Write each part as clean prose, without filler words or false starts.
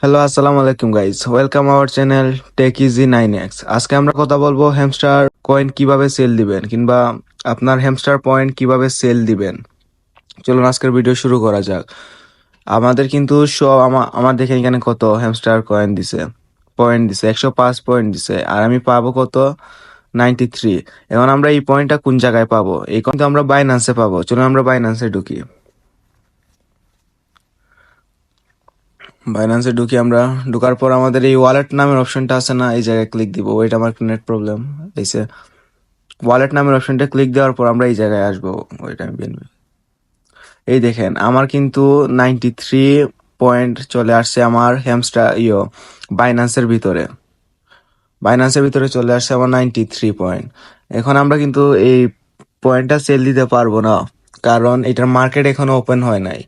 Hello, আসসালামু আলাইকুম guys, welcome our channel Tech Easy 9x। আজকে আমরা কথা বলবো হ্যামস্টার কয়েন কিভাবে সেল দিবেন কিংবা আপনার হ্যামস্টার পয়েন্ট কিভাবে সেল দিবেন। চলুন আজকের ভিডিও শুরু করা যাক। আমাদের কিন্তু আমার দেখেন এখানে কত হ্যামস্টার কয়েন দিছে, পয়েন্ট দিছে 105 পয়েন্ট দিছে, আর আমি পাবো কত 93। এখন আমরা এই পয়েন্টটা কোন জায়গায় পাবো? এই পয়েন্ট তো আমরা বাইন্যান্সে পাবো। চলুন আমরা বাইন্যান্সে ঢুকি। বাইন্যান্সে ঢুকি আমরা। ঢোকার পর আমাদের এই ওয়ালেট নামের অপশনটা আছে না, এই জায়গায় ক্লিক দিব। ওইটা আমার নেট প্রবলেম এইসে। ওয়ালেট নামের অপশনটা ক্লিক দেওয়ার পর আমরা এই জায়গায় আসবো। ওইটা আমি এই দেখেন আমার কিন্তু 93 পয়েন্ট চলে আসছে আমার হ্যামস্টার বাইন্যান্সের ভিতরে। বাইন্যান্সের ভিতরে চলে আসছে আমার 93 পয়েন্ট। এখন আমরা কিন্তু এই পয়েন্টটা সেল দিতে পারবো না, কারণ এটার মার্কেট এখনো ওপেন হয় নাই।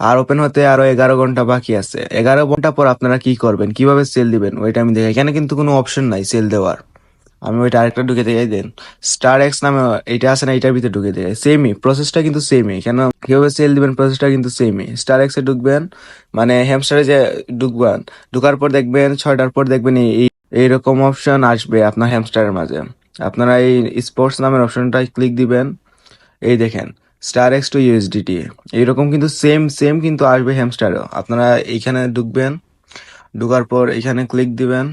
আর ওপেন হতে আরো 11 ঘন্টা বাকি আছে। 11 ঘন্টা পর আপনারা কি করবেন, কিভাবে সেল দিবেন ওইটা আমি দেখি। এখানে কিন্তু কোনো অপশন নাই সেল দেওয়ার। আমি ওইটা আরেকটা ঢুকে দেখাই দেন। স্টার এক্স নামে এইটা আছে না, এইটার ভিতরে ঢুকে দেয়। সেমই প্রসেসটা কিন্তু সেমই। কেন কিভাবে সেল দিবেন প্রসেসটা কিন্তু সেমই। স্টার এক্সে ঢুকবেন, মানে হ্যামস্টারে যে ঢুকবেন, ঢুকার পর দেখবেন 6টার পর দেখবেন এইরকম অপশন আসবে আপনার হ্যামস্টারের মাঝে। আপনারা এই স্পোর্টস নামের অপশনটাই ক্লিক দিবেন। এই দেখেন স্টার এক্স টু ইউএসডিটি, এইরকম কিন্তু সেম সেম কিন্তু আসবে হ্যামস্টারও। আপনারা এইখানে ঢুকবেন, ঢুকার পর এখানে ক্লিক দিবেন।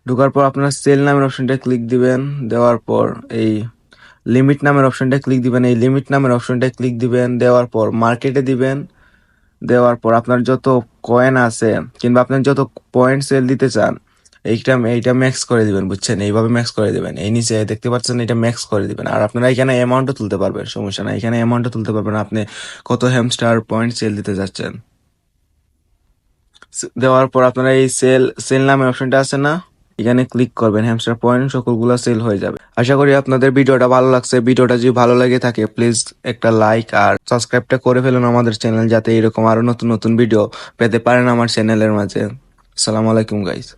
ঢোকার পর আপনার সেল নামের অপশনটা ক্লিক দিবেন। দেওয়ার পর এই লিমিট নামের অপশনটা ক্লিক দিবেন। এই লিমিট নামের অপশনটা ক্লিক দিবেন। দেওয়ার পর মার্কেটে দিবেন। দেওয়ার পর আপনার যত কয়েন আছে কিংবা আপনার যত পয়েন্ট সেল দিতে চান, এইটা ম্যাক্স করে দিবেন, বুঝছেন? এইভাবে ম্যাক্স করে দিবেন। এই নিচে দেখতে পাচ্ছেন, এটা ম্যাক্স করে দিবেন। আর আপনারা এখানে অ্যামাউন্টও তুলতে পারবেন, সমস্যা নাই। এখানে অ্যামাউন্টও তুলতে পারবেন, আপনি কত হ্যামস্টার পয়েন্ট সেল দিতে যাচ্ছেন। দেওয়ার পর আপনারা এই সেল সেল নামের অপশনটা আছে না, এখানে ক্লিক করবেন। হ্যামস্টার পয়েন্ট সকলগুলো সেল হয়ে যাবে। আশা করি আপনাদের ভিডিওটা ভালো লাগছে। ভিডিওটা যদি ভালো লেগে থাকে প্লিজ একটা লাইক আর সাবস্ক্রাইবটা করে ফেলুন আমাদের চ্যানেল, যাতে এরকম আরো নতুন নতুন ভিডিও পেতে পারেন আমার চ্যানেলের মাঝে। আসসালামু আলাইকুম গাইস।